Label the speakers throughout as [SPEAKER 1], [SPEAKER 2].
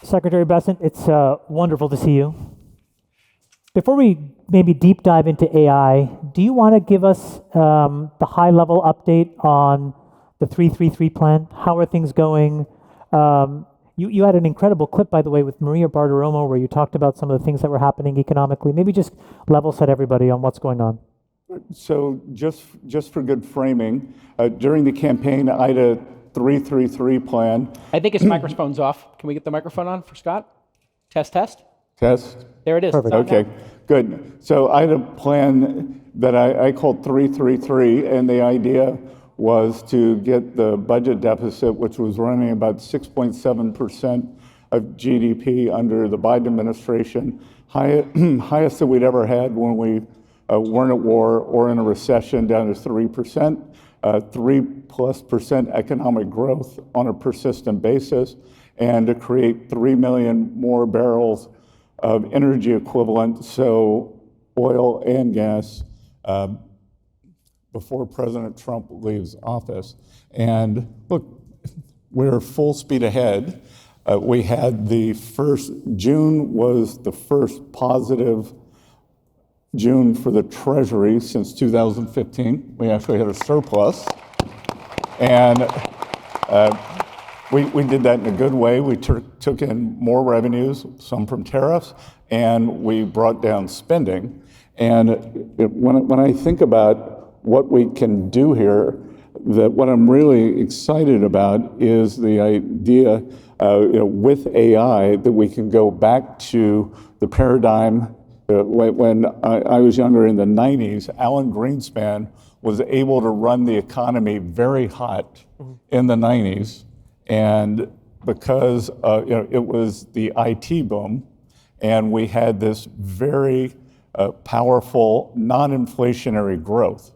[SPEAKER 1] Secretary Bessent, it's wonderful to see you. Before we maybe deep dive into AI, do you want to give us the high level update on the 333 plan? How are things going? You had an incredible clip, by the way, with Maria Bartiromo, where you talked about some of the things that were happening economically. Maybe just level set everybody on what's going on.
[SPEAKER 2] So just for good framing, during the campaign, I had a 333 plan.
[SPEAKER 3] I think his microphone's off. Can we get the microphone on for Scott? Test.
[SPEAKER 2] Test.
[SPEAKER 3] There it is.
[SPEAKER 1] Perfect.
[SPEAKER 2] Okay, good. So I had a plan that I called 333, and the idea was to get the budget deficit, which was running about 6.7% of GDP under the Biden administration, highest that we'd ever had when we weren't at war or in a recession, down to 3%, 3+% economic growth on a persistent basis, and to create 3 million more barrels of energy equivalent, so oil and gas, before President Trump leaves office. And look, we're full speed ahead. We had June was the first positive June for the Treasury since 2015. We actually had a surplus. And we did that in a good way. We took in more revenues, some from tariffs, and we brought down spending. And when I think about what we can do here, what I'm really excited about is the idea, with AI, that we can go back to the paradigm. When I was younger in the 90s, Alan Greenspan was able to run the economy very hot in the 90s. And because it was the IT boom, and we had this very powerful non-inflationary growth.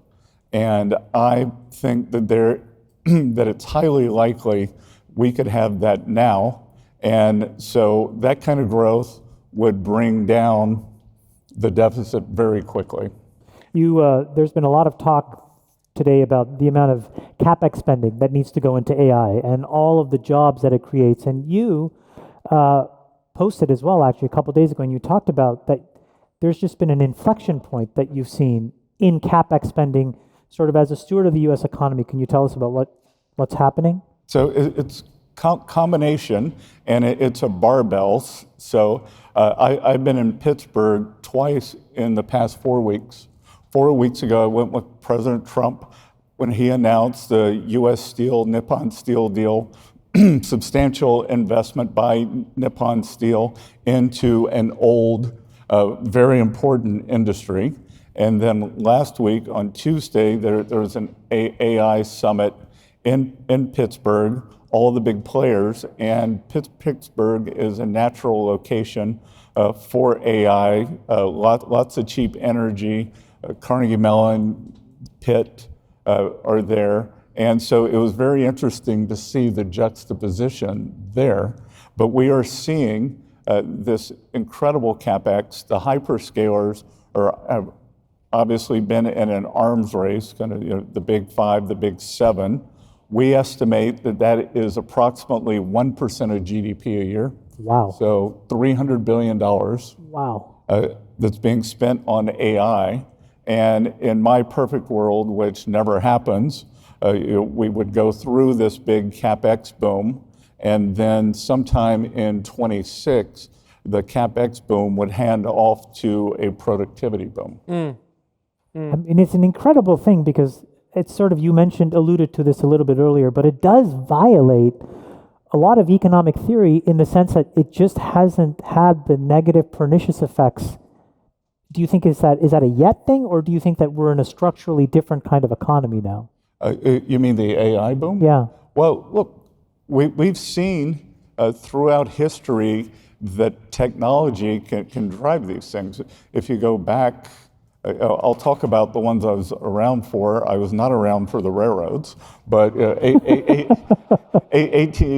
[SPEAKER 2] And I think that that it's highly likely we could have that now. And so that kind of growth would bring down the deficit very quickly.
[SPEAKER 1] There's been a lot of talk today about the amount of CapEx spending that needs to go into AI and all of the jobs that it creates. And you posted as well, actually, a couple of days ago, and you talked about that there's just been an inflection point that you've seen in CapEx spending, sort of as a steward of the U.S. economy. Can you tell us about what's happening?
[SPEAKER 2] So it's combination, and it's a barbell. So I've been in Pittsburgh twice in the past 4 weeks. 4 weeks ago, I went with President Trump when he announced the U.S. Steel, Nippon Steel deal, substantial investment by Nippon Steel into an old, very important industry. And then last week on Tuesday, there was an AI summit in Pittsburgh, all the big players, and Pittsburgh is a natural location for AI, lots of cheap energy. Carnegie Mellon, Pitt are there. And so it was very interesting to see the juxtaposition there. But we are seeing this incredible CapEx. The hyperscalers have obviously been in an arms race, kind of the big five, the big seven. We estimate that is approximately 1% of GDP a year.
[SPEAKER 1] Wow.
[SPEAKER 2] So $300 billion.
[SPEAKER 1] Wow.
[SPEAKER 2] That's being spent on AI. And in my perfect world, which never happens, we would go through this big CapEx boom, and then sometime in 26, the CapEx boom would hand off to a productivity boom.
[SPEAKER 1] I mean, it's an incredible thing because it's sort of, you alluded to this a little bit earlier, but it does violate a lot of economic theory in the sense that it just hasn't had the negative pernicious effects. Do you think is that a yet thing, or do you think that we're in a structurally different kind of economy now?
[SPEAKER 2] You mean the AI boom?
[SPEAKER 1] Yeah.
[SPEAKER 2] Well, look, we've seen throughout history that technology can drive these things. If you go back, I'll talk about the ones I was around for. I was not around for the railroads, but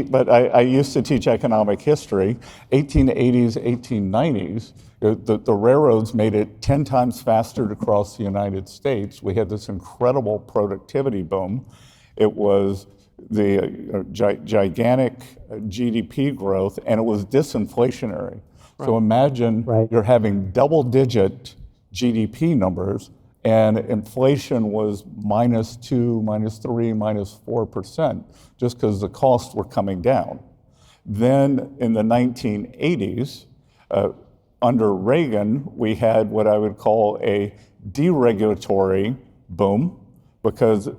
[SPEAKER 2] but I used to teach economic history. 1880s, 1890s, the railroads made it 10 times faster to cross the United States. We had this incredible productivity boom. It was gigantic GDP growth, and it was disinflationary. So imagine
[SPEAKER 1] Right.
[SPEAKER 2] you're having double-digit GDP numbers, and inflation was -2, -3, -4%, just because the costs were coming down. Then in the 1980s, under Reagan, we had what I would call a deregulatory boom, because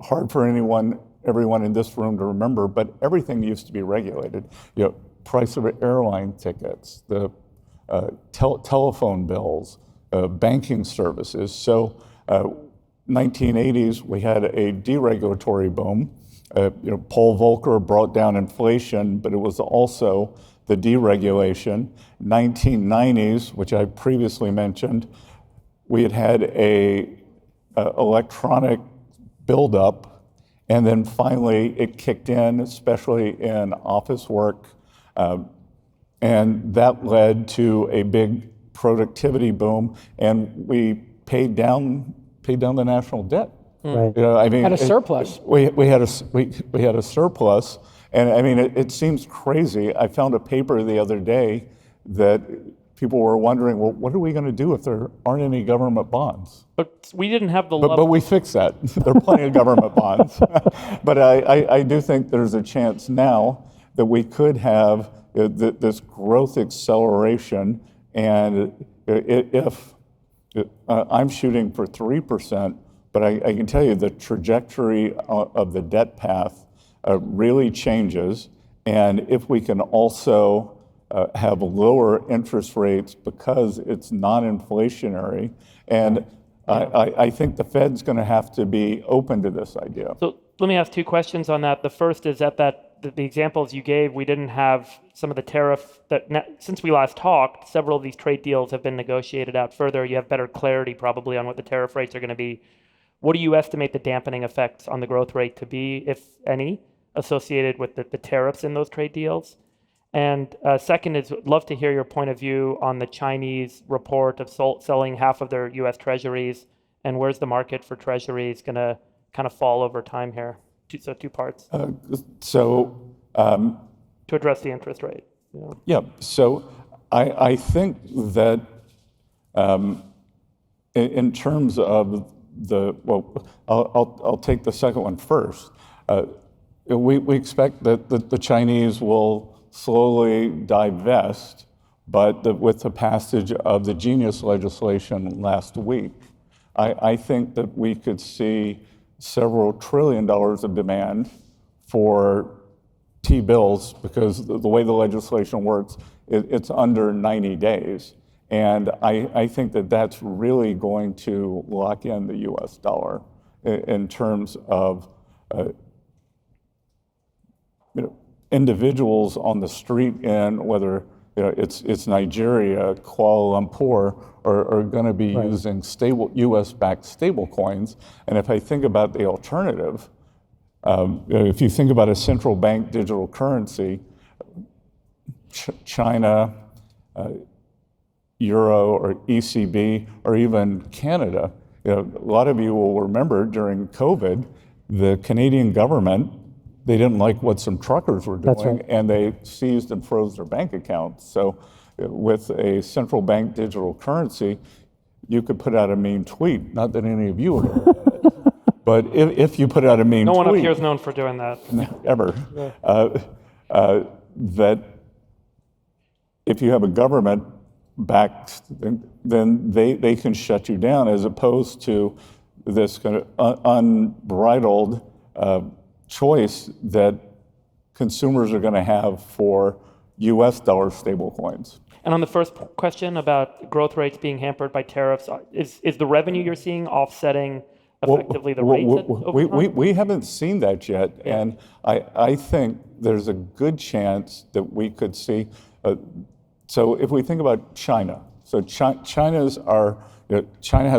[SPEAKER 2] hard for everyone in this room to remember, but everything used to be regulated. Price of airline tickets, the telephone bills, banking services. So 1980s, we had a deregulatory boom. Paul Volcker brought down inflation, but it was also the deregulation. 1990s, which I previously mentioned, we had a electronic buildup, and then finally it kicked in, especially in office work, and that led to a big productivity boom, and we paid down the national debt.
[SPEAKER 1] Right.
[SPEAKER 2] I mean,
[SPEAKER 3] Had a surplus.
[SPEAKER 2] We had a surplus, and I mean, it seems crazy. I found a paper the other day that people were wondering, well, what are we going to do if there aren't any government bonds?
[SPEAKER 4] But we didn't have the
[SPEAKER 2] But
[SPEAKER 4] level.
[SPEAKER 2] we fixed that. There are plenty of government bonds. But I do think there's a chance now that we could have this growth acceleration, and if I'm shooting for 3%, but I can tell you the trajectory of the debt path really changes, and if we can also have lower interest rates because it's non-inflationary, and I think the Fed's going to have to be open to this idea.
[SPEAKER 4] So let me ask two questions on that. The first is the examples you gave, we didn't have some of the tariff since we last talked, several of these trade deals have been negotiated out further. You have better clarity probably on what the tariff rates are going to be. What do you estimate the dampening effects on the growth rate to be, if any, associated with the tariffs in those trade deals? And second is, I'd love to hear your point of view on the Chinese report of selling half of their U.S. treasuries, and where's the market for treasuries going to kind of fall over time here? So two parts. To address the interest rate.
[SPEAKER 2] Yeah, so I think that in terms of I'll take the second one first. We expect that the Chinese will slowly divest, but with the passage of the Genius legislation last week, I think that we could see several $1 trillion of demand for T-bills, because the way the legislation works, it's under 90 days. And I think that that's really going to lock in the US dollar in terms of individuals on the street, in whether it's Nigeria, Kuala Lumpur, are going to be using stable US-backed stable coins. And if I think about the alternative, if you think about a central bank digital currency, China, Euro, or ECB, or even Canada, a lot of you will remember during COVID, the Canadian government, they didn't like what some truckers were doing, and they seized and froze their bank accounts. So with a central bank digital currency, you could put out a mean tweet. Not that any of you would ever do it. But if you put out a mean tweet...
[SPEAKER 4] No one up here is known for doing that.
[SPEAKER 2] Ever. Yeah. That if you have a government backed, then they can shut you down, as opposed to this kind of unbridled choice that consumers are going to have for US dollar stablecoins.
[SPEAKER 4] And on the first question about growth rates being hampered by tariffs, is the revenue you're seeing offsetting effectively the rates?
[SPEAKER 2] We haven't seen that yet, and I think there's a good chance that we could see. So if we think about China, so China has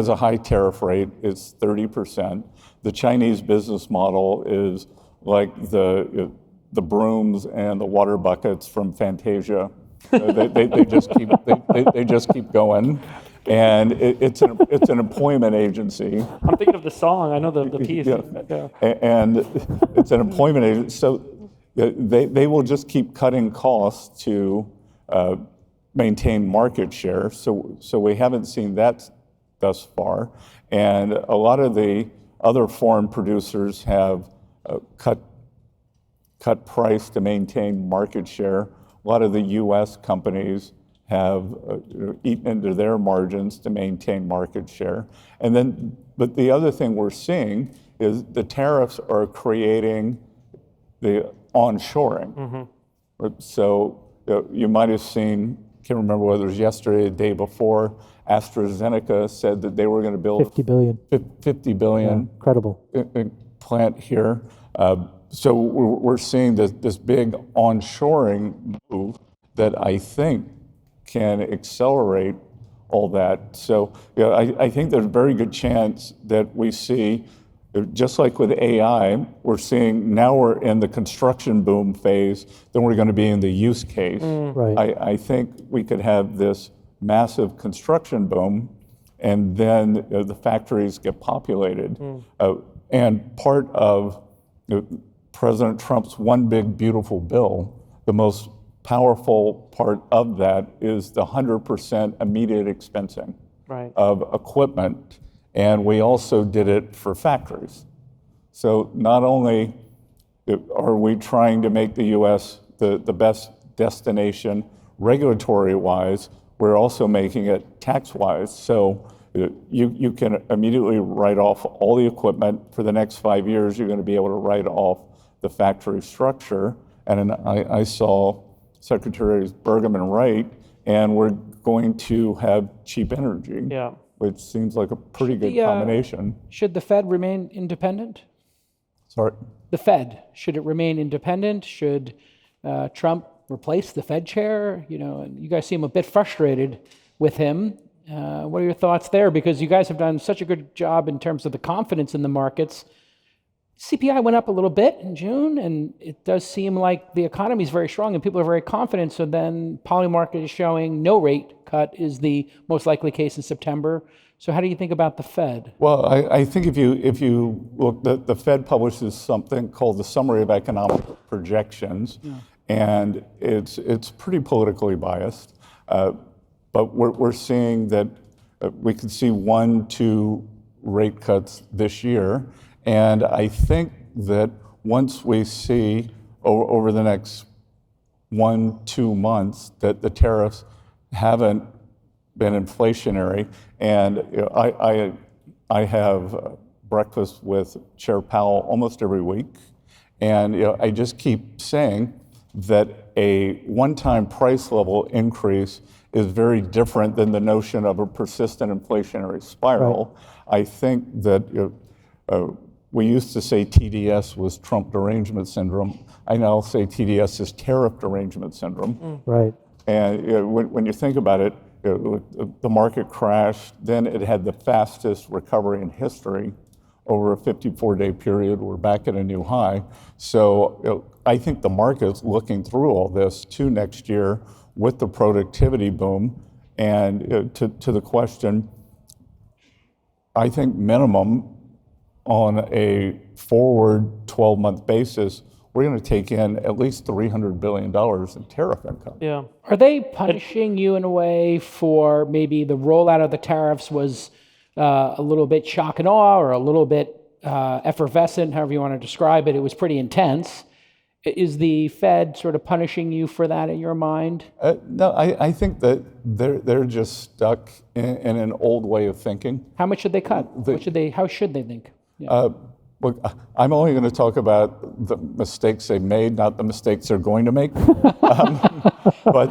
[SPEAKER 2] a high tariff rate, it's 30%. The Chinese business model is like the brooms and the water buckets from Fantasia. They just keep going. and it's an employment agency.
[SPEAKER 4] I'm thinking of the song. I know the piece.
[SPEAKER 2] Yeah.
[SPEAKER 4] Yeah.
[SPEAKER 2] And it's an employment agency. So they will just keep cutting costs to maintain market share. So we haven't seen that thus far. And a lot of the other foreign producers have cut price to maintain market share. A lot of the U.S. companies have eaten into their margins to maintain market share. And then, but the other thing we're seeing is the tariffs are creating the onshoring. So you might have seen, can't remember whether it was yesterday or the day before, AstraZeneca said that they were going to build
[SPEAKER 1] 50 billion.
[SPEAKER 2] 50 billion
[SPEAKER 1] Incredible.
[SPEAKER 2] plant here. So we're seeing this big onshoring move that I think can accelerate all that. So I think there's a very good chance that we see, just like with AI, we're seeing now we're in the construction boom phase, then we're going to be in the use case.
[SPEAKER 1] Right.
[SPEAKER 2] I think we could have this massive construction boom, and then the factories get populated. And part of President Trump's One Big Beautiful Bill, the most powerful part of that is the 100% immediate expensing of equipment. And we also did it for factories. So not only are we trying to make the U.S. the best destination regulatory-wise, we're also making it tax-wise. So you can immediately write off all the equipment. For the next 5 years, you're going to be able to write off the factory structure. And I saw Secretaries Burgum and Wright, and we're going to have cheap energy, which seems like a pretty good combination.
[SPEAKER 3] Should the Fed remain independent?
[SPEAKER 2] Sorry?
[SPEAKER 3] The Fed, should it remain independent? Should Trump replace the Fed chair? You know, you guys seem a bit frustrated with him. What are your thoughts there? Because you guys have done such a good job in terms of the confidence in the markets. CPI went up a little bit in June, and it does seem like the economy is very strong and people are very confident. So then Polymarket is showing no rate cut is the most likely case in September. So how do you think about the Fed?
[SPEAKER 2] Well, I think if you look, the Fed publishes something called the Summary of Economic Projections, and it's pretty politically biased. But we're seeing that we could see 1-2 rate cuts this year. And I think that once we see over the next 1-2 months that the tariffs haven't been inflationary, and I have breakfast with Chair Powell almost every week, and I just keep saying that a one-time price level increase is very different than the notion of a persistent inflationary spiral. Right. I think that we used to say TDS was Trump derangement syndrome. I now say TDS is tariff derangement syndrome.
[SPEAKER 1] Right.
[SPEAKER 2] And when you think about it, the market crashed, then it had the fastest recovery in history over a 54-day period. We're back at a new high. So I think the market's looking through all this to next year with the productivity boom. And to the question, I think minimum on a forward 12-month basis, we're going to take in at least $300 billion in tariff income.
[SPEAKER 4] Yeah.
[SPEAKER 3] Are they punishing you in a way for maybe the rollout of the tariffs was a little bit shock and awe or a little bit effervescent, however you want to describe it? It was pretty intense. Is the Fed sort of punishing you for that in your mind?
[SPEAKER 2] No, I think that they're just stuck in an old way of thinking.
[SPEAKER 3] How much should they cut? How should they think? Yeah.
[SPEAKER 2] Look, I'm only going to talk about the mistakes they've made, not the mistakes they're going to make. But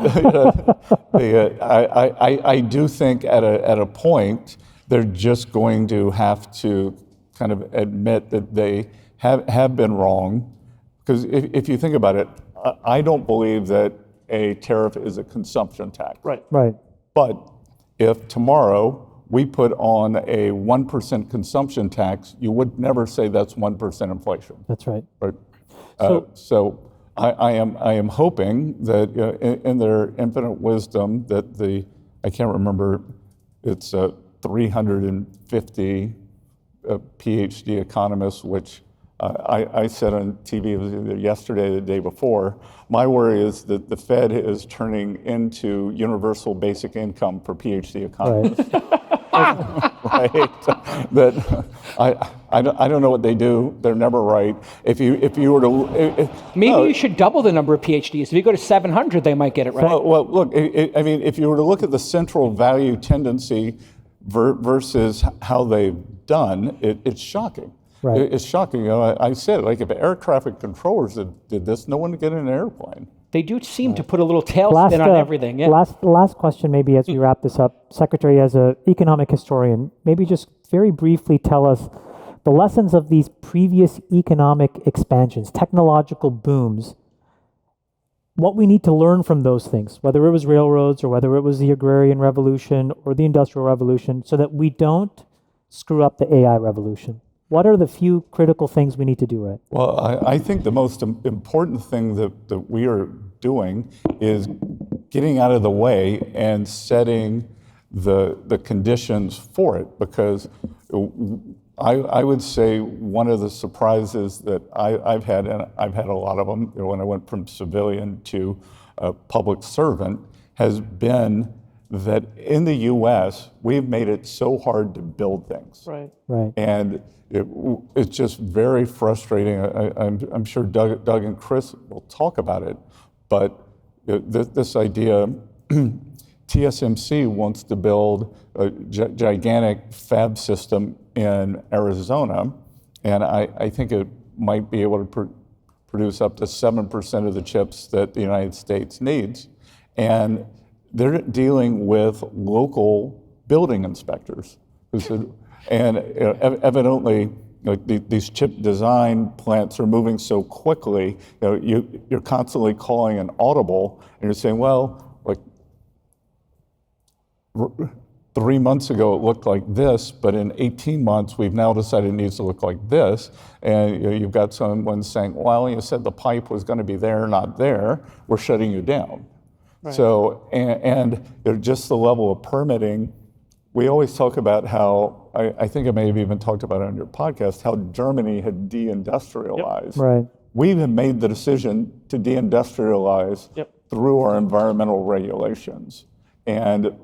[SPEAKER 2] I do think at a point they're just going to have to kind of admit that they have been wrong. Because if you think about it, I don't believe that a tariff is a consumption tax.
[SPEAKER 4] Right.
[SPEAKER 1] Right. But
[SPEAKER 2] if tomorrow we put on a 1% consumption tax, you would never say that's 1% inflation.
[SPEAKER 1] That's right.
[SPEAKER 2] Right. So I am hoping that in their infinite wisdom that I can't remember it's 350 PhD economists, which I said on TV, it was either yesterday or the day before. My worry is that the Fed is turning into universal basic income for PhD economists. Right? That I don't know what they do. They're never right. If you were to
[SPEAKER 3] Maybe you should double the number of PhDs. If you go to 700, they might get it right.
[SPEAKER 2] well look, I mean, if you were to look at the central value tendency versus how they've done, it's shocking.
[SPEAKER 1] Right.
[SPEAKER 2] It's shocking. You know, I said, like, if air traffic controllers did this, no one would get in an airplane.
[SPEAKER 3] They do seem to put a little tailspin on everything. Yeah.
[SPEAKER 1] Last question, maybe as we wrap this up. Secretary, as an economic historian, maybe just very briefly tell us the lessons of these previous economic expansions, technological booms, what we need to learn from those things, whether it was railroads or whether it was the agrarian revolution or the industrial revolution, so that we don't screw up the AI revolution. What are the few critical things we need to do right?
[SPEAKER 2] Well, I think the most important thing that we are doing is getting out of the way and setting the conditions for it, because I would say one of the surprises that I've had, and I've had a lot of them, you know, when I went from civilian to public servant, has been that in the U.S., we've made it so hard to build things.
[SPEAKER 4] Right.
[SPEAKER 1] Right.
[SPEAKER 2] And it's just very frustrating. I'm sure Doug and Chris will talk about it, but this idea, TSMC wants to build a gigantic fab system in Arizona, and I think it might be able to produce up to 7% of the chips that the United States needs. And they're dealing with local building inspectors who said, and evidently, these chip design plants are moving so quickly. You're constantly calling an audible, and you're saying, well, like 3 months ago it looked like this, but in 18 months we've now decided it needs to look like this. And you've got someone saying, well, you said the pipe was going to be there, not there. We're shutting you down. Right. So, and just the level of permitting. We always talk about how, I think I may have even talked about it on your podcast, how Germany had deindustrialized.
[SPEAKER 1] Yep. Right.
[SPEAKER 2] We have made the decision to deindustrialize through our environmental regulations. And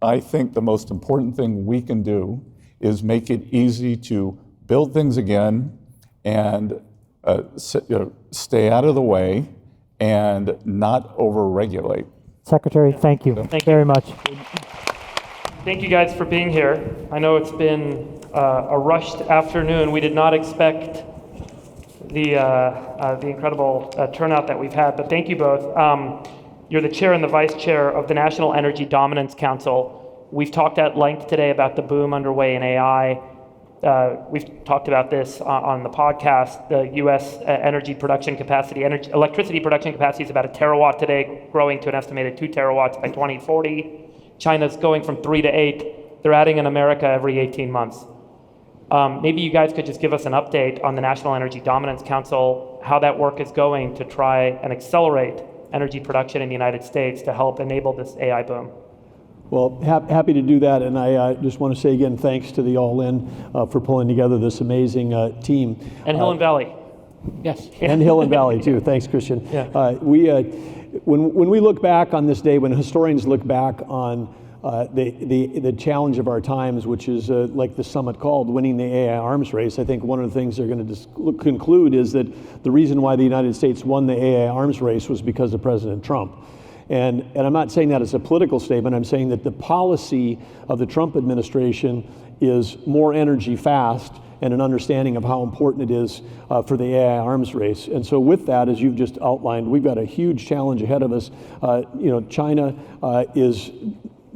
[SPEAKER 2] I think the most important thing we can do is make it easy to build things again and stay out of the way and not over-regulate.
[SPEAKER 1] Secretary, thank you very much.
[SPEAKER 4] Thank you guys for being here. I know it's been a rushed afternoon. We did not expect the incredible turnout that we've had, but thank you both. You're the chair and the vice chair of the National Energy Dominance Council. We've talked at length today about the boom underway in AI. We've talked about this on the podcast. The U.S. energy production capacity, electricity production capacity is about 1 terawatt today, growing to an estimated 2 terawatts by 2040. China's going from 3 to 8. They're adding in America every 18 months. Maybe you guys could just give us an update on the National Energy Dominance Council, how that work is going to try and accelerate energy production in the United States to help enable this AI boom.
[SPEAKER 5] Well, happy to do that, and I just want to say again, thanks to the All In for pulling together this amazing team.
[SPEAKER 4] And Hill and Valley.
[SPEAKER 3] Yes.
[SPEAKER 5] And Hill and Valley too. Thanks, Christian.
[SPEAKER 4] Yeah.
[SPEAKER 5] When we look back on this day, when historians look back on the challenge of our times, which is like the summit called winning the AI arms race, I think one of the things they're going to conclude is that the reason why the United States won the AI arms race was because of President Trump. And I'm not saying that as a political statement. I'm saying that the policy of the Trump administration is more energy fast and an understanding of how important it is for the AI arms race. And so with that, as you've just outlined, we've got a huge challenge ahead of us. China is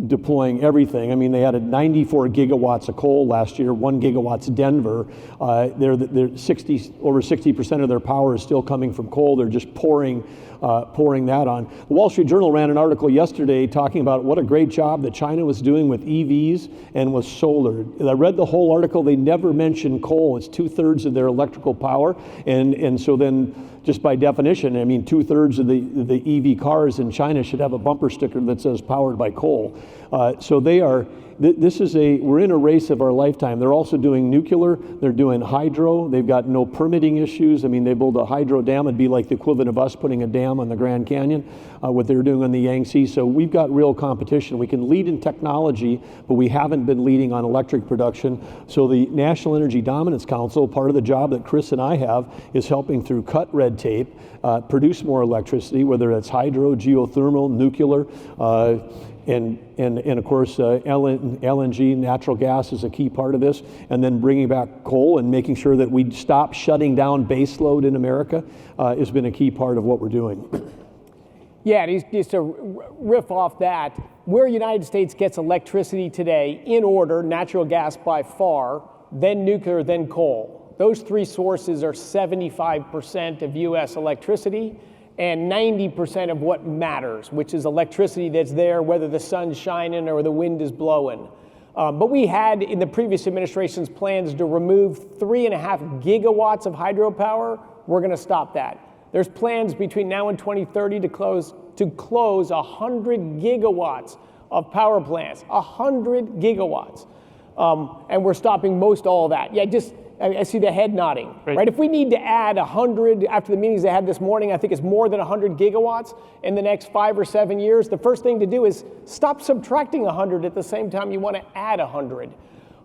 [SPEAKER 5] deploying everything. I mean, they added 94 gigawatts of coal last year, 1 gigawatt's Denver. They're over 60% of their power is still coming from coal. They're just pouring that on. The Wall Street Journal ran an article yesterday talking about what a great job that China was doing with EVs and with solar. I read the whole article. They never mentioned coal. It's 2/3 of their electrical power. And so then just by definition, I mean, 2/3 of the EV cars in China should have a bumper sticker that says powered by coal. So they are, we're in a race of our lifetime. They're also doing nuclear, they're doing hydro, they've got no permitting issues. I mean, they build a hydro dam, it'd be like the equivalent of us putting a dam on the Grand Canyon, what they're doing on the Yangtze. So we've got real competition. We can lead in technology, but we haven't been leading on electric production. So the National Energy Dominance Council, part of the job that Chris and I have is helping through cut red tape, produce more electricity, whether it's hydro, geothermal, nuclear, and of course, LNG, natural gas is a key part of this, and then bringing back coal and making sure that we stop shutting down base load in America has been a key part of what we're doing.
[SPEAKER 6] Yeah, just to riff off that, where United States gets electricity today, in order, natural gas by far, then nuclear, then coal. Those three sources are 75% of US electricity, and 90% of what matters, which is electricity that's there, whether the sun's shining or the wind is blowing. But we had, in the previous administration's plans, to remove 3.5 gigawatts of hydropower. We're going to stop that. There's plans between now and 2030 to close 100 gigawatts of power plants, 100 gigawatts. And we're stopping most all of that. Yeah, I see the head nodding, right? If we need to add 100, after the meetings they had this morning, I think it's more than 100 gigawatts in the next 5 or 7 years, the first thing to do is stop subtracting 100 at the same time you want to add 100.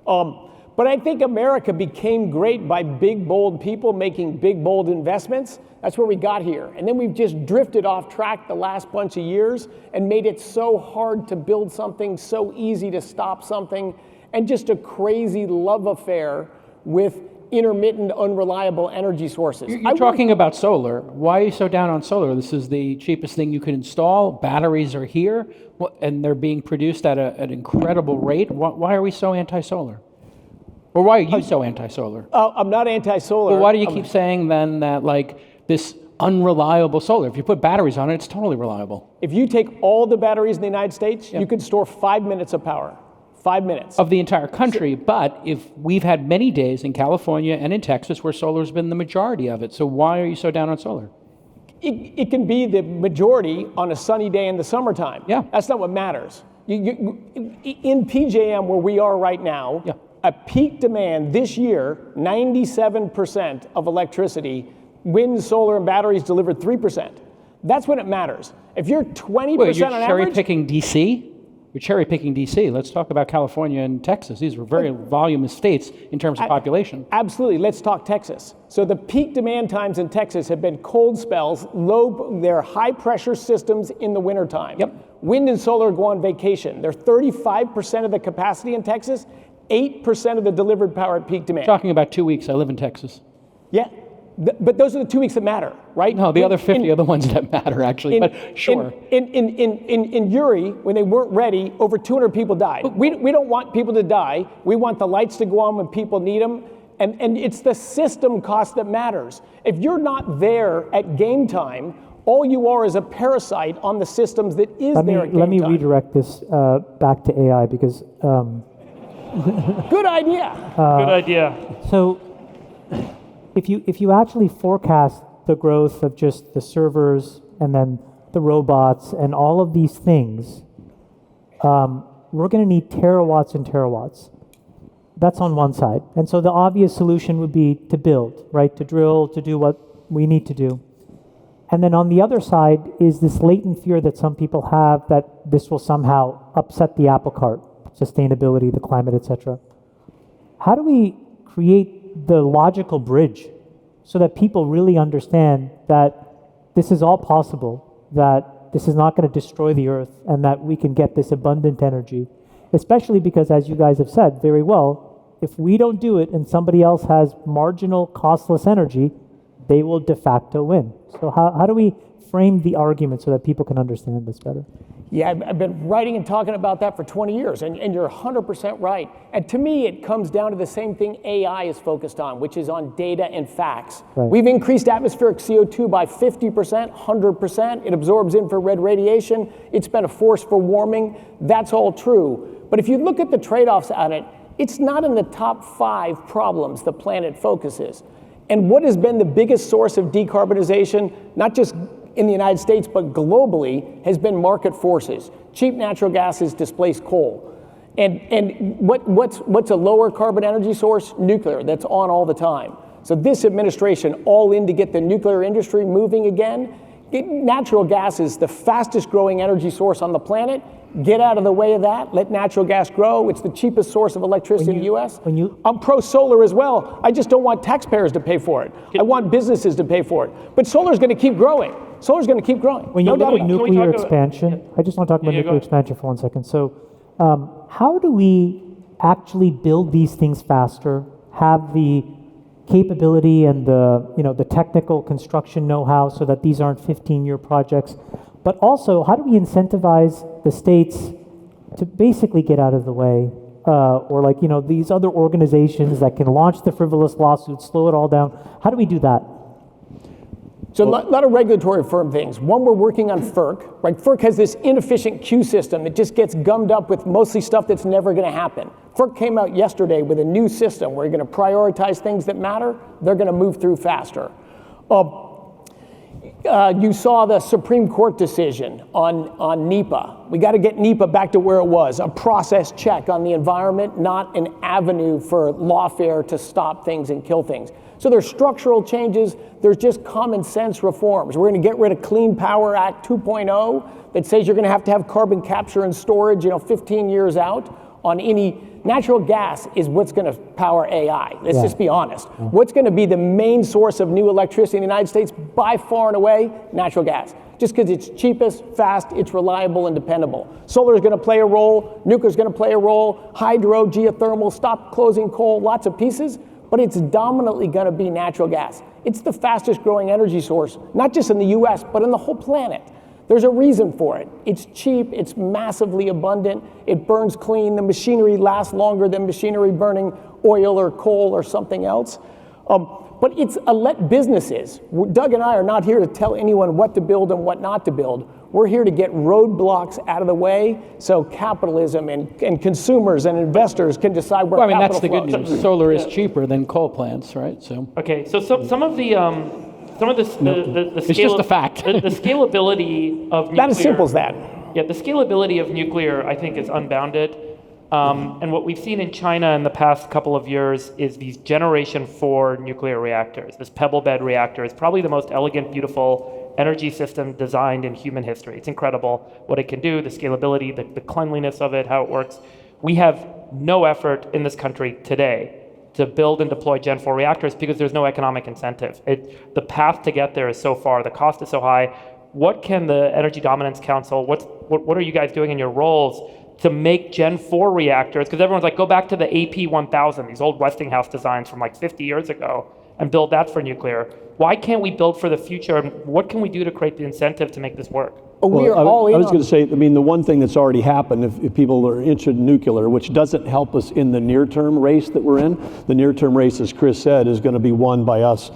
[SPEAKER 6] But I think America became great by big, bold people making big, bold investments. That's where we got here. And then we've just drifted off track the last bunch of years and made it so hard to build something, so easy to stop something, and just a crazy love affair with intermittent, unreliable energy sources.
[SPEAKER 3] You're talking about solar. Why are you so down on solar? This is the cheapest thing you can install. Batteries are here, and they're being produced at an incredible rate. Why are we so anti-solar? Or why are you so anti-solar?
[SPEAKER 6] I'm not anti-solar.
[SPEAKER 3] Well, why do you keep saying then that, like, this unreliable solar? If you put batteries on it, it's totally reliable.
[SPEAKER 6] If you take all the batteries in the United States, you could store 5 minutes of power. 5 minutes.
[SPEAKER 3] Of the entire country, but if we've had many days in California and in Texas where solar's been the majority of it, so why are you so down on solar?
[SPEAKER 6] It can be the majority on a sunny day in the summertime.
[SPEAKER 3] Yeah.
[SPEAKER 6] That's not what matters. In PJM, where we are right now, at peak demand this year, 97% of electricity, wind, solar, and batteries delivered 3%. That's when it matters. If you're 20%
[SPEAKER 3] Wait, you're
[SPEAKER 6] on average...
[SPEAKER 3] cherry-picking DC? You're cherry-picking DC. Let's talk about California and Texas. These are very voluminous states in terms of population.
[SPEAKER 6] Absolutely. Let's talk Texas. So the peak demand times in Texas have been cold spells, they're high-pressure systems in the wintertime.
[SPEAKER 3] Yep.
[SPEAKER 6] Wind and solar go on vacation. They're 35% of the capacity in Texas, 8% of the delivered power at peak demand.
[SPEAKER 3] Talking about 2 weeks. I live in Texas.
[SPEAKER 6] Yeah. But those are the 2 weeks that matter, right?
[SPEAKER 3] No, the other 50 are the ones that matter, actually, but sure.
[SPEAKER 6] In Uri, when they weren't ready, over 200 people died. We don't want people to die. We want the lights to go on when people need them. And it's the system cost that matters. If you're not there at game time, all you are is a parasite on the systems that is there at game time.
[SPEAKER 1] Let me redirect this back to AI because...
[SPEAKER 6] Good idea.
[SPEAKER 4] Good idea.
[SPEAKER 1] So... If you actually forecast the growth of just the servers and then the robots and all of these things, we're going to need terawatts and terawatts. That's on one side. And so the obvious solution would be to build, right? To drill, to do what we need to do. And then on the other side is this latent fear that some people have that this will somehow upset the apple cart, sustainability, the climate, etc. How do we create the logical bridge so that people really understand that this is all possible, that this is not going to destroy the earth, and that we can get this abundant energy, especially because, as you guys have said very well, if we don't do it and somebody else has marginal costless energy, they will de facto win. So how do we frame the argument so that people can understand this better?
[SPEAKER 6] Yeah, I've been writing and talking about that for 20 years, and you're 100% right. And to me, it comes down to the same thing AI is focused on, which is on data and facts.
[SPEAKER 1] Right.
[SPEAKER 6] We've increased atmospheric CO2 by 50%, 100%. It absorbs infrared radiation. It's been a force for warming. That's all true. But if you look at the trade-offs on it, it's not in the top 5 problems the planet focuses. And what has been the biggest source of decarbonization, not just in the United States, but globally, has been market forces. Cheap natural gas has displaced coal. And what's a lower carbon energy source? Nuclear, that's on all the time. So this administration, all in to get the nuclear industry moving again. Natural gas is the fastest growing energy source on the planet. Get out of the way of that. Let natural gas grow. It's the cheapest source of electricity in the U.S. I'm pro-solar as well. I just don't want taxpayers to pay for it. I want businesses to pay for it. But solar's going to keep growing. Solar's going to keep growing.
[SPEAKER 1] When you look at nuclear
[SPEAKER 4] about-
[SPEAKER 1] expansion, I just want to talk about
[SPEAKER 4] Yeah, go
[SPEAKER 1] nuclear
[SPEAKER 4] ahead.
[SPEAKER 1] expansion for 1 second. So how do we actually build these things faster, have the capability and the technical construction know-how so that these aren't 15-year projects, but also how do we incentivize the states to basically get out of the way, or these other organizations that can launch the frivolous lawsuits, slow it all down? How do we do that?
[SPEAKER 6] So a lot of regulatory firm things. One, we're working on FERC, right? FERC has this inefficient queue system that just gets gummed up with mostly stuff that's never going to happen. FERC came out yesterday with a new system where you're going to prioritize things that matter. They're going to move through faster. You saw the Supreme Court decision on NEPA. We got to get NEPA back to where it was, a process check on the environment, not an avenue for lawfare to stop things and kill things. So there's structural changes, there's just common sense reforms. We're going to get rid of Clean Power Act 2.0 that says you're going to have carbon capture and storage, 15 years out on any. Natural gas is what's going to power AI. Let's just be honest. What's going to be the main source of new electricity in the United States by far and away? Natural gas. Just because it's cheapest, fast, it's reliable and dependable. Solar is going to play a role, nuclear is going to play a role, hydro, geothermal, stop closing coal, lots of pieces, but it's dominantly going to be natural gas. It's the fastest growing energy source, not just in the US, but in the whole planet. There's a reason for it. It's cheap, it's massively abundant, it burns clean, the machinery lasts longer than machinery burning oil or coal or something else. But it's let businesses. Doug and I are not here to tell anyone what to build and what not to build. We're here to get roadblocks out of the way so capitalism and consumers and investors can decide where capital
[SPEAKER 3] that's the good
[SPEAKER 6] flows.
[SPEAKER 3] news. Solar is cheaper than coal plants, right? So
[SPEAKER 4] Okay, so some of the
[SPEAKER 3] it's just a fact.
[SPEAKER 4] the scalability of nuclear.
[SPEAKER 6] Not as simple as that.
[SPEAKER 4] Yeah, the scalability of nuclear, I think, is unbounded. And what we've seen in China in the past couple of years is these Generation 4 nuclear reactors. This pebble bed reactor is probably the most elegant, beautiful energy system designed in human history. It's incredible what it can do, the scalability, the cleanliness of it, how it works. We have no effort in this country today to build and deploy Gen 4 reactors because there's no economic incentive. The path to get there is so far, the cost is so high. What can the Energy Dominance Council, what are you guys doing in your roles to make Gen 4 reactors? Because everyone's like, go back to the AP1000, these old Westinghouse designs from 50 years ago, and build that for nuclear. Why can't we build for the future? And what can we do to create the incentive to make this work?
[SPEAKER 6] We are all in
[SPEAKER 5] I was
[SPEAKER 6] on
[SPEAKER 5] going to say, the one thing that's already happened, if people are interested in nuclear, which doesn't help us in the near-term race that we're in, the near-term race, as Chris said, is going to be won by us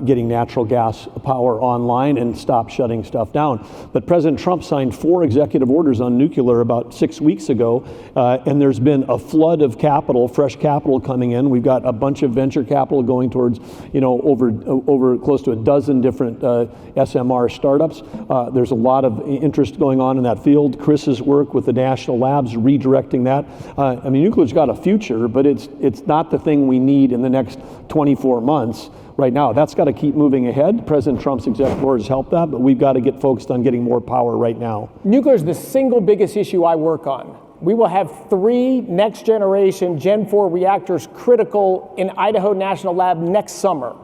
[SPEAKER 5] getting natural gas power online and stop shutting stuff down. But President Trump signed 4 executive orders on nuclear about 6 weeks ago, and there's been a flood of capital, fresh capital coming in. We've got a bunch of venture capital going towards, over close to a dozen different SMR startups. There's a lot of interest going on in that field. Chris's work with the national labs, redirecting that. Nuclear's got a future, but it's not the thing we need in the next 24 months. Right now, that's got to keep moving ahead. President Trump's executive orders help that, but we've got to get focused on getting more power right now.
[SPEAKER 6] Nuclear is the single biggest issue I work on. We will have 3 next generation Gen 4 reactors critical in Idaho National Lab next summer.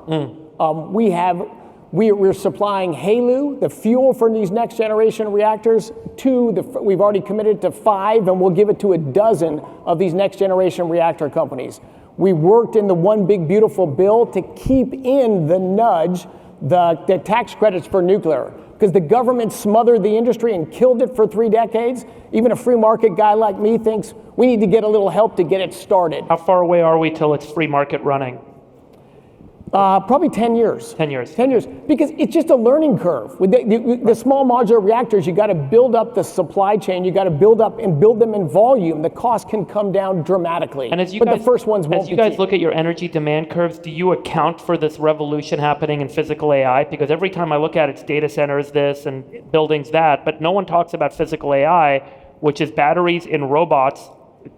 [SPEAKER 6] We're supplying HALEU, the fuel for these next generation reactors, we've already committed to 5, and we'll give it to a dozen of these next generation reactor companies. We worked in the One Big Beautiful Bill to keep in the nudge, the tax credits for nuclear, because the government smothered the industry and killed it for 3 decades. Even a free market guy like me thinks we need to get a little help to get it started.
[SPEAKER 4] How far away are we till it's free market running?
[SPEAKER 6] Probably 10 years.
[SPEAKER 4] 10 years.
[SPEAKER 6] 10 years, because it's just a learning curve. With the small modular reactors, you got to build up the supply chain. You got to build them in volume. The cost can come down dramatically.
[SPEAKER 4] And as you
[SPEAKER 6] but
[SPEAKER 4] guys,
[SPEAKER 6] the first ones won't.
[SPEAKER 4] as you guys look at your energy demand curves, do you account for this revolution happening in physical AI? Because every time I look at it, it's data centers this and buildings that, but no one talks about physical AI, which is batteries in robots.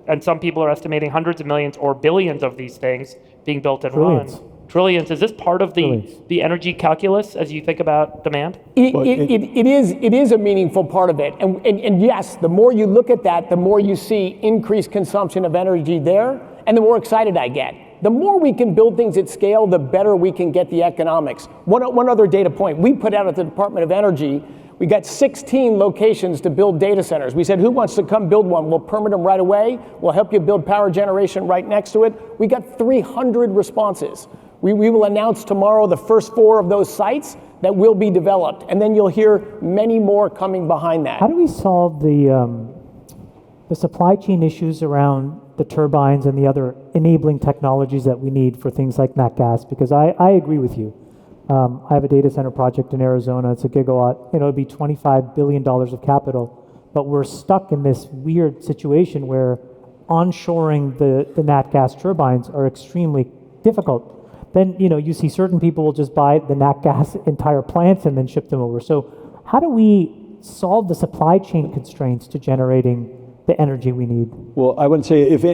[SPEAKER 4] And some people are estimating hundreds of millions or billions of these things being built and run. Trillions. Is this part of the energy calculus as you think about demand?
[SPEAKER 6] It is a meaningful part of it. And yes, the more you look at that, the more you see increased consumption of energy there, and the more excited I get. The more we can build things at scale, the better we can get the economics. One other data point. We put out at the Department of Energy, we got 16 locations to build data centers. We said, who wants to come build one? We'll permit them right away. We'll help you build power generation right next to it. We got 300 responses. We will announce tomorrow the first 4 of those sites that will be developed, and then you'll hear many more coming behind that.
[SPEAKER 1] How do we solve the supply chain issues around the turbines and the other enabling technologies that we need for things like nat gas? Because I agree with you. I have a data center project in Arizona. It's a gigawatt. It'll be $25 billion of capital, but we're stuck in this weird situation where onshoring the nat gas turbines are extremely difficult. Then you see certain people will just buy the nat gas entire plants and then ship them over. So how do we solve the supply chain constraints to generating the energy we need?
[SPEAKER 5] Well, I would say if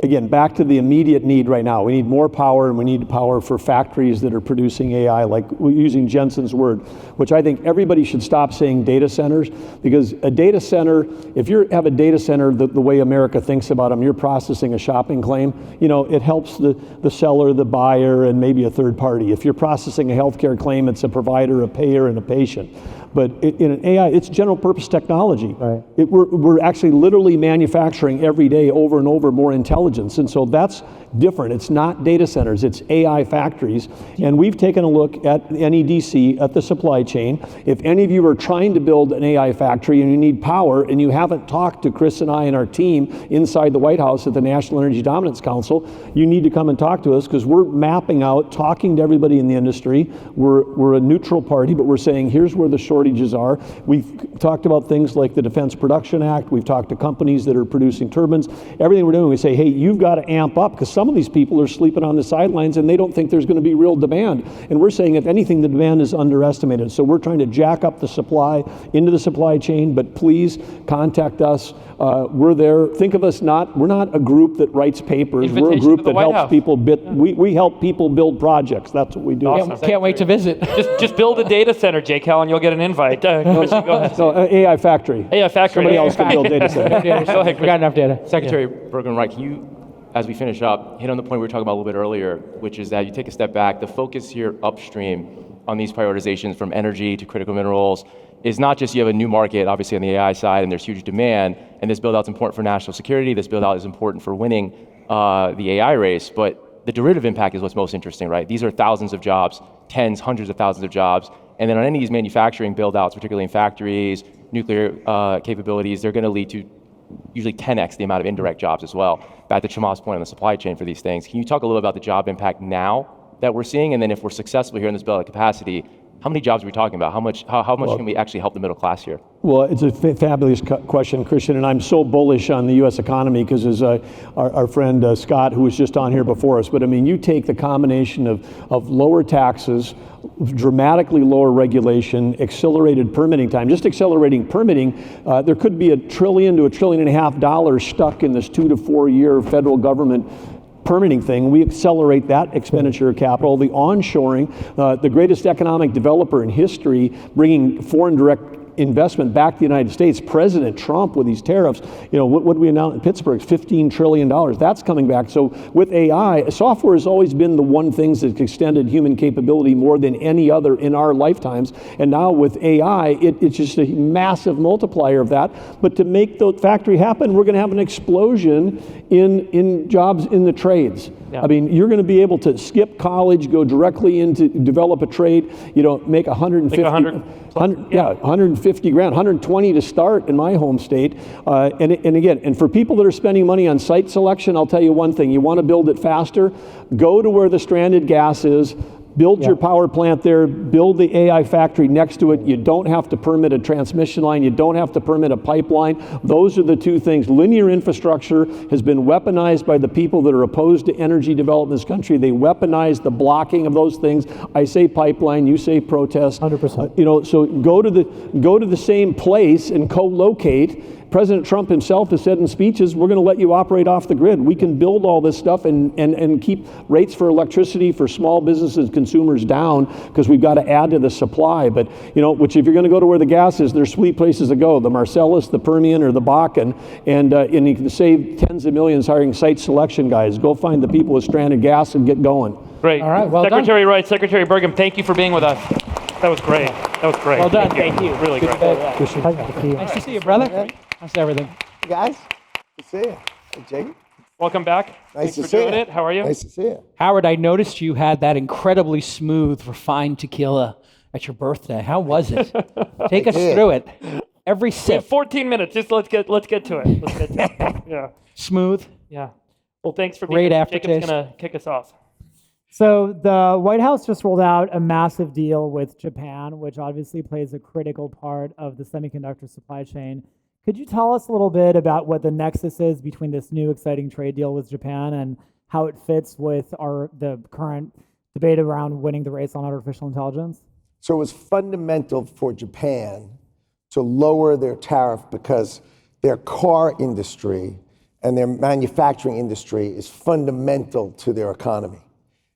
[SPEAKER 5] again, back to the immediate need right now, we need more power, and we need power for factories that are producing AI, like using Jensen's word, which I think everybody should stop saying data centers, because a data center, if you have a data center the way America thinks about them, you're processing a shopping claim, it helps the seller, the buyer, and maybe a third party. If you're processing a healthcare claim, it's a provider, a payer, and a patient. But in an AI, it's general purpose technology.
[SPEAKER 1] Right.
[SPEAKER 5] We're actually literally manufacturing every day over and over more intelligence. And so that's different. It's not data centers, it's AI factories. And we've taken a look at NEDC, at the supply chain. If any of you are trying to build an AI factory and you need power and you haven't talked to Chris and I and our team inside the White House at the National Energy Dominance Council, you need to come and talk to us, because we're mapping out, talking to everybody in the industry. We're a neutral party, but we're saying here's where the shortages are. We've talked about things like the Defense Production Act. We've talked to companies that are producing turbines. Everything we're doing, we say, hey, you've got to amp up, because some of these people are sleeping on the sidelines and they don't think there's going to be real demand. And we're saying, if anything, the demand is underestimated. So we're trying to jack up the supply into the supply chain, but please contact us. We're there. Think of us we're not a group that writes papers. We're a group that helps people we help people build projects. That's what we do.
[SPEAKER 3] Awesome. Can't wait to visit.
[SPEAKER 4] just build a data center, JCal, and you'll get an invite. Christian, go ahead.
[SPEAKER 5] So AI factory.
[SPEAKER 4] AI factory.
[SPEAKER 5] Somebody else can build data centers.
[SPEAKER 3] Go ahead. We got enough data.
[SPEAKER 7] Secretary Burgum, Wright, can you, as we finish up, hit on the point we were talking about a little bit earlier, which is that you take a step back, the focus here upstream on these prioritizations from energy to critical minerals is not just you have a new market, obviously on the AI side, and there's huge demand, and this build-out is important for national security, this build-out is important for winning the AI race, but the derivative impact is what's most interesting, right? These are thousands of jobs, tens, hundreds of thousands of jobs, and then on any of these manufacturing build-outs, particularly in factories, nuclear capabilities, they're going to lead to usually 10x the amount of indirect jobs as well. Back to Chamat's point on the supply chain for these things. Can you talk a little about the job impact now that we're seeing, and then if we're successful here in this build-out capacity, how many jobs are we talking about? How much can we actually help the middle class here?
[SPEAKER 5] Well, it's a fabulous question, Christian, and I'm so bullish on the U.S. economy because as our friend Scott, who was just on here before us, but I mean, you take the combination of lower taxes, dramatically lower regulation, accelerated permitting time, just accelerating permitting, there could be $1 trillion to $1.5 trillion stuck in this 2 to 4 year federal government permitting thing. We accelerate that expenditure of capital, the onshoring, the greatest economic developer in history, bringing foreign direct investment back to the United States. President Trump with these tariffs, what we announced in Pittsburgh, $15 trillion. That's coming back. So with AI, software has always been the one thing that's extended human capability more than any other in our lifetimes. And now with AI, it's just a massive multiplier of that. But to make the factory happen, we're going to have an explosion in jobs in the trades. I mean, you're going to be able to skip college, go directly into develop a trade, make 150, 150 grand, 120 to start in my home state. And for people that are spending money on site selection, I'll tell you one thing, you want to build it faster, go to where the stranded gas is, build your power plant there, build the AI factory next to it. You don't have to permit a transmission line. You don't have to permit a pipeline. Those are the two things. Linear infrastructure has been weaponized by the people that are opposed to energy development in this country. They weaponize the blocking of those things. I say pipeline, you say protest.
[SPEAKER 1] 100%.
[SPEAKER 5] So go to the same place and co-locate. President Trump himself has said in speeches, we're going to let you operate off the grid. We can build all this stuff and keep rates for electricity for small businesses and consumers down because we've got to add to the supply. But, which if you're going to go to where the gas is, there's sweet places to go, the Marcellus, the Permian, or the Bakken, and you can save tens of millions hiring site selection guys. Go find the people with stranded gas and get going.
[SPEAKER 4] Great.
[SPEAKER 3] All right, well
[SPEAKER 4] Secretary Wright, Secretary Burgum, thank you for being with us. That was great. That was great.
[SPEAKER 3] Well done.
[SPEAKER 4] Thank you. Really great.
[SPEAKER 3] Nice to see you, brother. How's everything?
[SPEAKER 8] Hey guys, good to see you. Hey, Jake.
[SPEAKER 4] Welcome back.
[SPEAKER 8] Nice
[SPEAKER 4] Thanks
[SPEAKER 8] to
[SPEAKER 4] for
[SPEAKER 8] see
[SPEAKER 4] doing
[SPEAKER 8] you.
[SPEAKER 4] it. How are you?
[SPEAKER 8] Nice to see you.
[SPEAKER 3] Howard, I noticed you had that incredibly smooth, refined tequila at your birthday. How was it? Take us
[SPEAKER 8] did.
[SPEAKER 3] through it. Every
[SPEAKER 4] We have
[SPEAKER 3] sip.
[SPEAKER 4] 14 minutes. Just let's get to it. Let's get to it. Yeah.
[SPEAKER 3] Smooth.
[SPEAKER 4] Yeah. Well, thanks for
[SPEAKER 3] Great
[SPEAKER 4] being here.
[SPEAKER 3] aftertaste.
[SPEAKER 4] Jacob's gonna kick us off.
[SPEAKER 9] So the White House just rolled out a massive deal with Japan, which obviously plays a critical part of the semiconductor supply chain. Could you tell us a little bit about what the nexus is between this new exciting trade deal with Japan and how it fits with the current debate around winning the race on artificial intelligence?
[SPEAKER 8] So it was fundamental for Japan to lower their tariff because their car industry and their manufacturing industry is fundamental to their economy.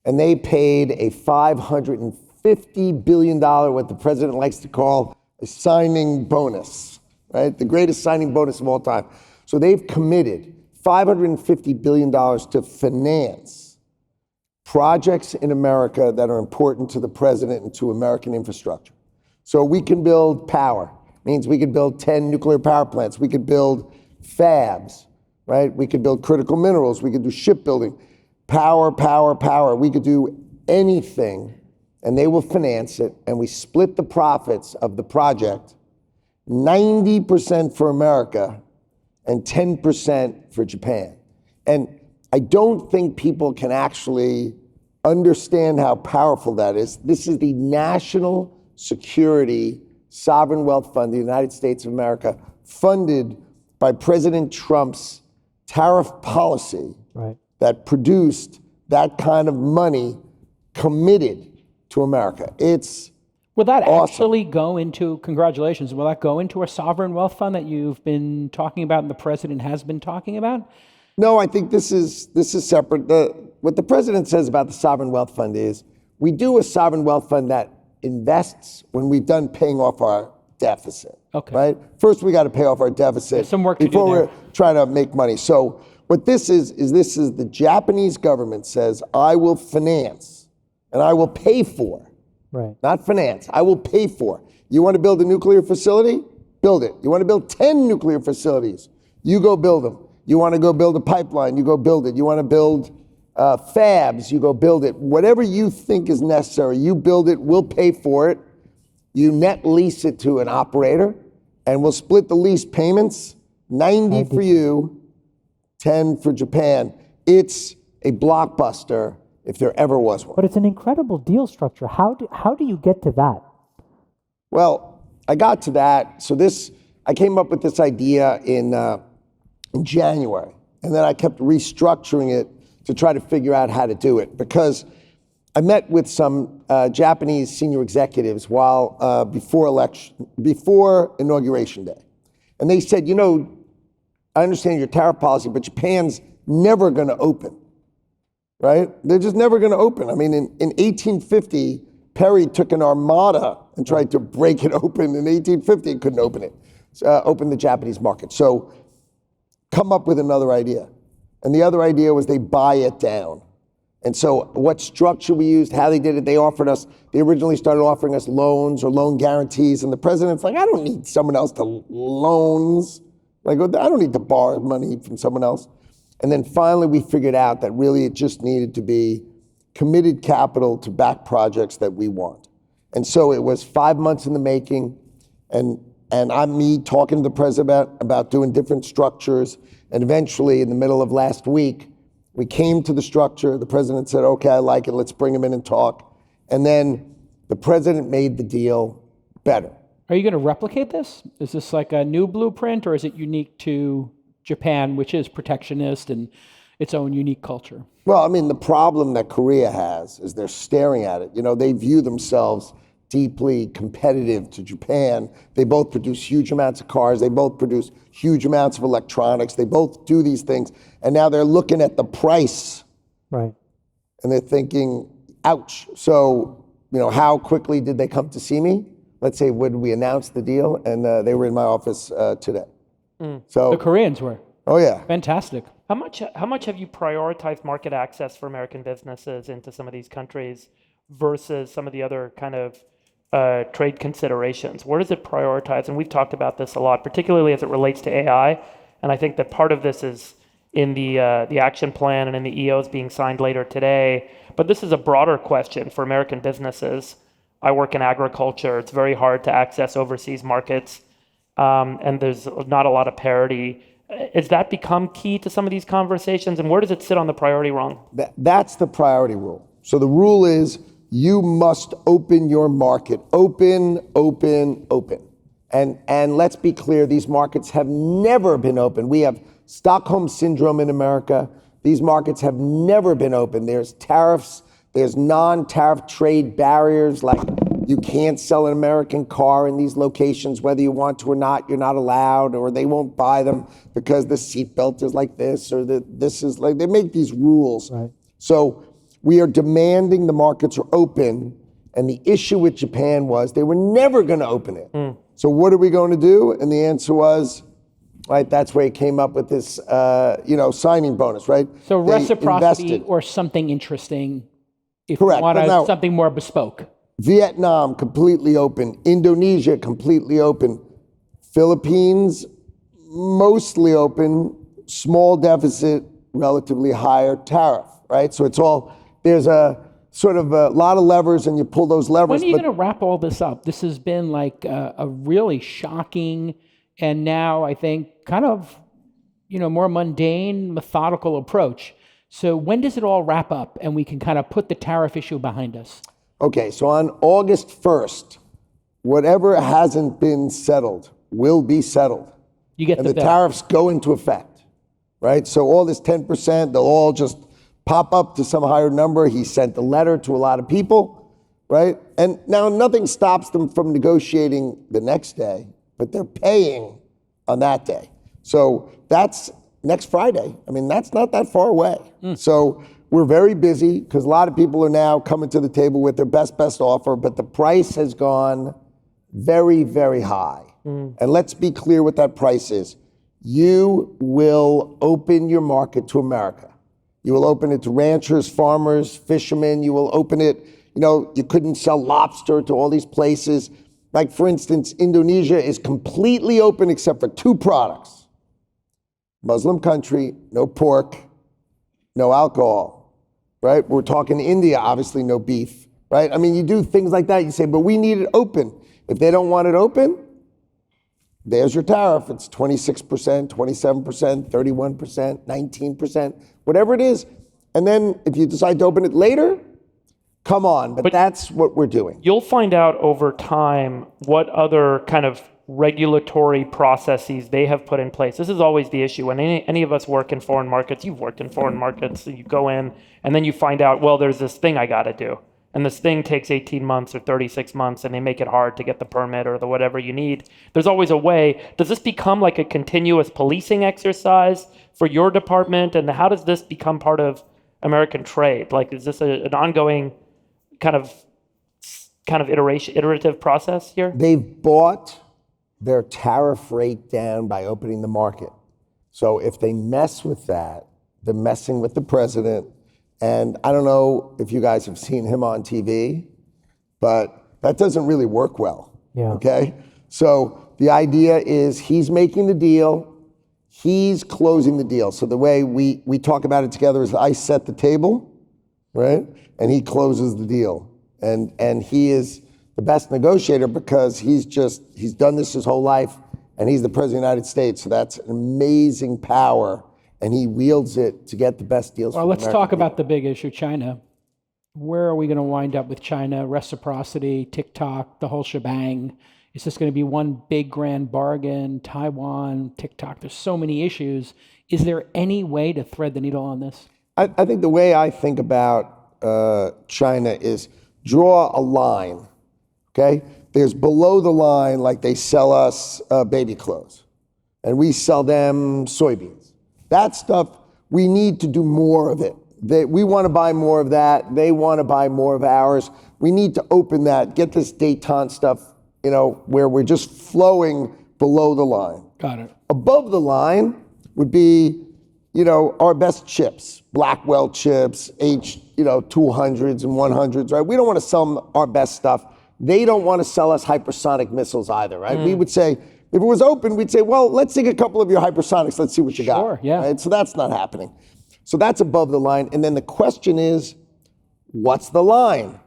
[SPEAKER 8] And they paid a $550 billion, what the president likes to call a signing bonus, right? The greatest signing bonus of all time. So they've committed $550 billion to finance projects in America that are important to the president and to American infrastructure. So we can build power, means we could build 10 nuclear power plants. We could build fabs, right? We could build critical minerals. We could do shipbuilding. Power, power, power. We could do anything, and they will finance it, and we split the profits of the project, 90% for America and 10% for Japan. And I don't think people can actually understand how powerful that is. This is the National Security Sovereign Wealth Fund, the United States of America, funded by President Trump's tariff policy.
[SPEAKER 1] Right.
[SPEAKER 8] That produced that kind of money committed to America. It's
[SPEAKER 3] Will that
[SPEAKER 8] awesome.
[SPEAKER 3] actually go into, congratulations, will that go into a sovereign wealth fund that you've been talking about and the president has been talking about?
[SPEAKER 8] No, I think this is separate. What the president says about the sovereign wealth fund is we do a sovereign wealth fund that invests when we've done paying off our deficit.
[SPEAKER 3] Okay.
[SPEAKER 8] Right? First, we got to pay off our deficit
[SPEAKER 3] There's some work to do
[SPEAKER 8] before
[SPEAKER 3] there.
[SPEAKER 8] we're trying to make money. So what this is the Japanese government says, I will finance and I will pay for,
[SPEAKER 1] Right.
[SPEAKER 8] not finance, I will pay for. You want to build a nuclear facility? Build it. You want to build 10 nuclear facilities? You go build them. You want to go build a pipeline? You go build it. You want to build fabs? You go build it. Whatever you think is necessary, you build it, we'll pay for it. You net lease it to an operator, and we'll split the lease payments, 90 for you, 10 for Japan. It's a blockbuster if there ever was one.
[SPEAKER 1] But it's an incredible deal structure. How do you get to that?
[SPEAKER 8] Well, I got to that. So I came up with this idea in January, and then I kept restructuring it to try to figure out how to do it, because I met with some Japanese senior executives before Inauguration Day. And they said, I understand your tariff policy, but Japan's never going to open, right? They're just never going to open. I mean, in 1850, Perry took an armada and tried to break it open. In 1850, he couldn't open it, open the Japanese market. So come up with another idea. And the other idea was they buy it down. And so what structure we used, how they did it, they originally started offering us loans or loan guarantees. And the president's like, I don't need someone else to loans. Like, I don't need to borrow money from someone else. And then finally, we figured out that really it just needed to be committed capital to back projects that we want. And so it was 5 months in the making, and I'm me talking to the president about doing different structures. And eventually, in the middle of last week, we came to the structure. The president said, okay, I like it. Let's bring him in and talk. And then the president made the deal better.
[SPEAKER 3] Are you going to replicate this? Is this like a new blueprint, or is it unique to Japan, which is protectionist and its own unique culture?
[SPEAKER 8] Well, I mean, the problem that Korea has is they're staring at it. You know, they view themselves deeply competitive to Japan. They both produce huge amounts of cars. They both produce huge amounts of electronics. They both do these things. And now they're looking at the price.
[SPEAKER 1] Right.
[SPEAKER 8] And they're thinking, ouch. So, you know, how quickly did they come to see me? Let's say, when we announced the deal, and they were in my office today. So
[SPEAKER 3] The Koreans were.
[SPEAKER 8] Oh, yeah.
[SPEAKER 3] Fantastic.
[SPEAKER 4] How much have you prioritized market access for American businesses into some of these countries versus some of the other kind of trade considerations? Where does it prioritize? And we've talked about this a lot, particularly as it relates to AI. And I think that part of this is in the action plan and in the EOs being signed later today. But this is a broader question for American businesses. I work in agriculture. It's very hard to access overseas markets, and there's not a lot of parity. Has that become key to some of these conversations, and where does it sit on the priority rung?
[SPEAKER 8] That's the priority rule. So the rule is you must open your market. Open, open, open. And let's be clear, these markets have never been open. We have Stockholm Syndrome in America. These markets have never been open. There's tariffs. There's non-tariff trade barriers, like you can't sell an American car in these locations, whether you want to or not, you're not allowed, or they won't buy them because the seatbelt is like this, or this is like, they make these rules.
[SPEAKER 1] Right.
[SPEAKER 8] So we are demanding the markets are open, and the issue with Japan was they were never going to open it. So what are we going to do? And the answer was, right, that's where he came up with this, signing bonus, right?
[SPEAKER 3] So
[SPEAKER 8] They
[SPEAKER 3] reciprocity
[SPEAKER 8] invested.
[SPEAKER 3] or something interesting if
[SPEAKER 8] Correct,
[SPEAKER 3] you want
[SPEAKER 8] but now-
[SPEAKER 3] something more bespoke.
[SPEAKER 8] Vietnam, completely open. Indonesia, completely open. Philippines, mostly open. Small deficit, relatively higher tariff, right? So it's all, there's a sort of a lot of levers, and you pull those levers.
[SPEAKER 3] When are you going to wrap all this up? This has been like a really shocking, and now I think kind of, more mundane, methodical approach. So when does it all wrap up and we can kind of put the tariff issue behind us?
[SPEAKER 8] Okay, so on August 1st, whatever hasn't been settled will be settled.
[SPEAKER 3] You get
[SPEAKER 8] And
[SPEAKER 3] the
[SPEAKER 8] the
[SPEAKER 3] bill.
[SPEAKER 8] tariffs go into effect, right? So all this 10%, they'll all just pop up to some higher number. He sent a letter to a lot of people, right? And now nothing stops them from negotiating the next day, but they're paying on that day. So that's next Friday. I mean, that's not that far away. So we're very busy because a lot of people are now coming to the table with their best offer, but the price has gone very, very high. And let's be clear what that price is. You will open your market to America. You will open it to ranchers, farmers, fishermen. You will open it, you couldn't sell lobster to all these places. Like, for instance, Indonesia is completely open except for 2 products. Muslim country, no pork, no alcohol, right? We're talking India, obviously no beef, right? I mean, you do things like that. You say, but we need it open. If they don't want it open, there's your tariff. It's 26%, 27%, 31%, 19%, whatever it is. And then if you decide to open it later, come on. But that's what we're doing.
[SPEAKER 4] You'll find out over time what other kind of regulatory processes they have put in place. This is always the issue. When any of us work in foreign markets, you've worked in foreign markets, so you go in and then you find out, well, there's this thing I got to do. And this thing takes 18 months or 36 months, and they make it hard to get the permit or the whatever you need. There's always a way. Does this become like a continuous policing exercise for your department? And how does this become part of American trade? Like, is this an ongoing kind of iterative process here?
[SPEAKER 8] They've bought their tariff rate down by opening the market. So if they mess with that, they're messing with the president. And I don't know if you guys have seen him on TV, but that doesn't really work well.
[SPEAKER 1] Yeah.
[SPEAKER 8] Okay? So the idea is he's making the deal. He's closing the deal. So the way we talk about it together is I set the table, right? And he closes the deal. And he is the best negotiator because he's done this his whole life, and he's the president of the United States. So that's an amazing power, and he wields it to get the best deals.
[SPEAKER 3] Well,
[SPEAKER 8] for
[SPEAKER 3] let's
[SPEAKER 8] American
[SPEAKER 3] talk
[SPEAKER 8] people.
[SPEAKER 3] about the big issue, China. Where are we going to wind up with China? Reciprocity, TikTok, the whole shebang. Is this going to be one big grand bargain? Taiwan, TikTok, there's so many issues. Is there any way to thread the needle on this?
[SPEAKER 8] I think the way I think about China is draw a line, okay? There's below the line, like they sell us baby clothes, and we sell them soybeans. That stuff, we need to do more of it. We want to buy more of that. They want to buy more of ours. We need to open that, get this détente stuff, where we're just flowing below the line.
[SPEAKER 3] Got it.
[SPEAKER 8] Above the line would be, our best chips, Blackwell chips, 200s and 100s, right? We don't want to sell them our best stuff. They don't want to sell us hypersonic missiles either, right? We would say, if it was open, we'd say, well, let's take a couple of your hypersonics. Let's see what you got.
[SPEAKER 3] Sure, yeah.
[SPEAKER 8] Right? So that's not happening. So that's above the line. And then the question is, what's the line?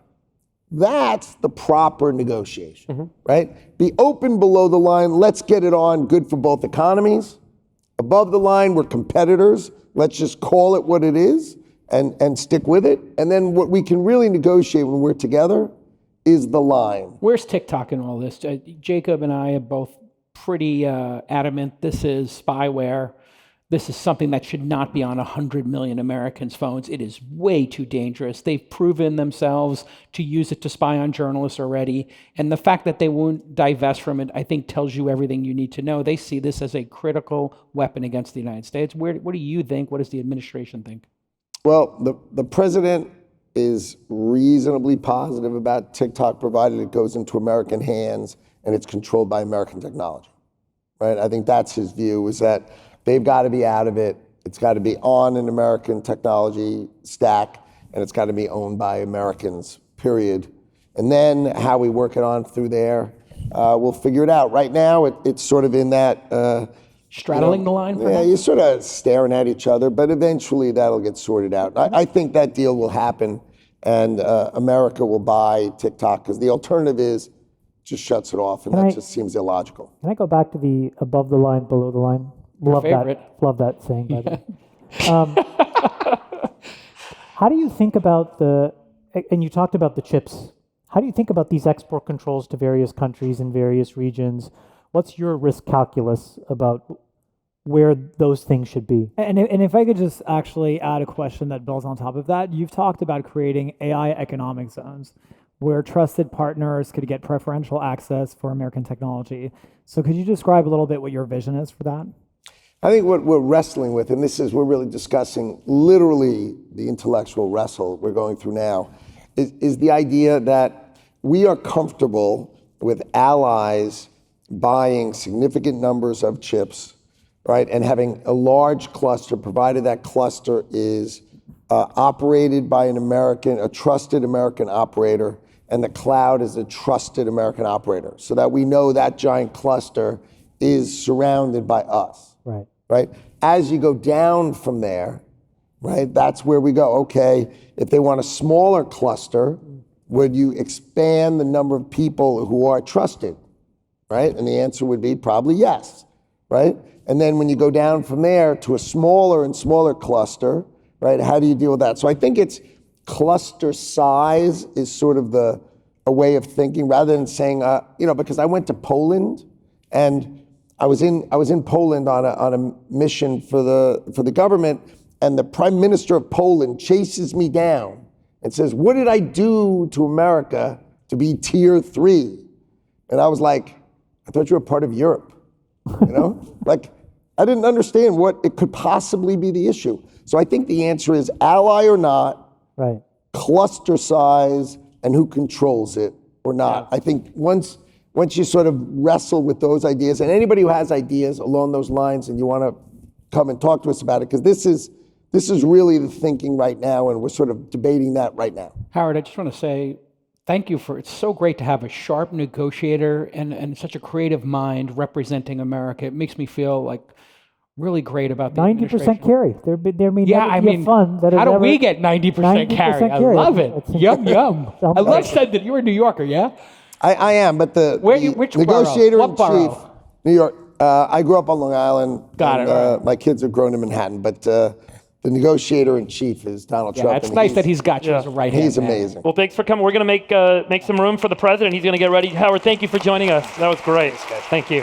[SPEAKER 8] That's the proper negotiation, right? Be open below the line. Let's get it on. Good for both economies. Above the line, we're competitors. Let's just call it what it is and stick with it. And then what we can really negotiate when we're together is the line.
[SPEAKER 3] Where's TikTok in all this? Jacob and I are both pretty adamant this is spyware. This is something that should not be on 100 million Americans' phones. It is way too dangerous. They've proven themselves to use it to spy on journalists already. And the fact that they won't divest from it, I think, tells you everything you need to know. They see this as a critical weapon against the United States. What do you think? What does the administration think?
[SPEAKER 8] Well, the president is reasonably positive about TikTok, provided it goes into American hands and it's controlled by American technology, right? I think that's his view, is that they've got to be out of it. It's got to be on an American technology stack, and it's got to be owned by Americans, period. And then how we work it on through there, we'll figure it out. Right now, it's sort of in that...
[SPEAKER 3] Straddling the line, perhaps?
[SPEAKER 8] Yeah, you're sort of staring at each other, but eventually that'll get sorted out. I think that deal will happen, and America will buy TikTok, because the alternative is just shuts it off, and that just seems illogical.
[SPEAKER 1] Can I go back to the above the line, below the line? Love that saying, by the way. How do you think about and you talked about the chips, how do you think about these export controls to various countries in various regions? What's your risk calculus about where those things should be?
[SPEAKER 9] And if I could just actually add a question that builds on top of that, you've talked about creating AI economic zones where trusted partners could get preferential access for American technology. So could you describe a little bit what your vision is for that?
[SPEAKER 8] I think what we're wrestling with, and we're really discussing literally the intellectual wrestle we're going through now, is the idea that we are comfortable with allies buying significant numbers of chips, right, and having a large cluster, provided that cluster is operated by a trusted American operator, and the cloud is a trusted American operator, so that we know that giant cluster is surrounded by us. Right. As you go down from there, right, that's where we go. Okay, if they want a smaller cluster, would you expand the number of people who are trusted? Right? And the answer would be probably yes. Right? And then when you go down from there to a smaller and smaller cluster, right, how do you deal with that? So I think it's cluster size is sort of a way of thinking, rather than saying, because I went to Poland, and I was in Poland on a mission for the government, and the Prime Minister of Poland chases me down and says, "What did I do to America to be tier 3?" And I was like, "I thought you were part of Europe." Like, I didn't understand what it could possibly be the issue. So I think the answer is ally or not,
[SPEAKER 1] right,
[SPEAKER 8] cluster size, and who controls it or not. Yeah. I think once you sort of wrestle with those ideas, and anybody who has ideas along those lines, and you want to come and talk to us about it, because this is really the thinking right now, and we're sort of debating that right now.
[SPEAKER 3] Howard, I just want to say thank you it's so great to have a sharp negotiator and such a creative mind representing America. It makes me feel like really great about the
[SPEAKER 1] 90%
[SPEAKER 3] administration.
[SPEAKER 1] carry. There may
[SPEAKER 3] Yeah,
[SPEAKER 1] never
[SPEAKER 3] I
[SPEAKER 1] be
[SPEAKER 3] mean,
[SPEAKER 1] a fund that has
[SPEAKER 3] how do
[SPEAKER 1] ever,
[SPEAKER 3] we get 90% carry? I
[SPEAKER 1] carry.
[SPEAKER 3] love it.
[SPEAKER 1] It's
[SPEAKER 3] Yum, yum.
[SPEAKER 1] It's
[SPEAKER 3] I love that you're a New Yorker, yeah?
[SPEAKER 8] I am, but
[SPEAKER 3] Which
[SPEAKER 8] negotiator
[SPEAKER 3] borough?
[SPEAKER 8] in
[SPEAKER 3] What
[SPEAKER 8] chief,
[SPEAKER 3] borough?
[SPEAKER 8] New York. I grew up on Long Island.
[SPEAKER 3] Got it,
[SPEAKER 8] and,
[SPEAKER 3] all right.
[SPEAKER 8] My kids have grown in Manhattan, but the negotiator in chief is Donald
[SPEAKER 3] Yeah,
[SPEAKER 8] Trump.
[SPEAKER 3] it's
[SPEAKER 8] and
[SPEAKER 3] nice that he's got you as a right hand.
[SPEAKER 8] He's amazing.
[SPEAKER 4] Well, thanks for coming. We're going to make some room for the president. He's going to get ready. Howard, thank you for joining us. That was great. Thank you.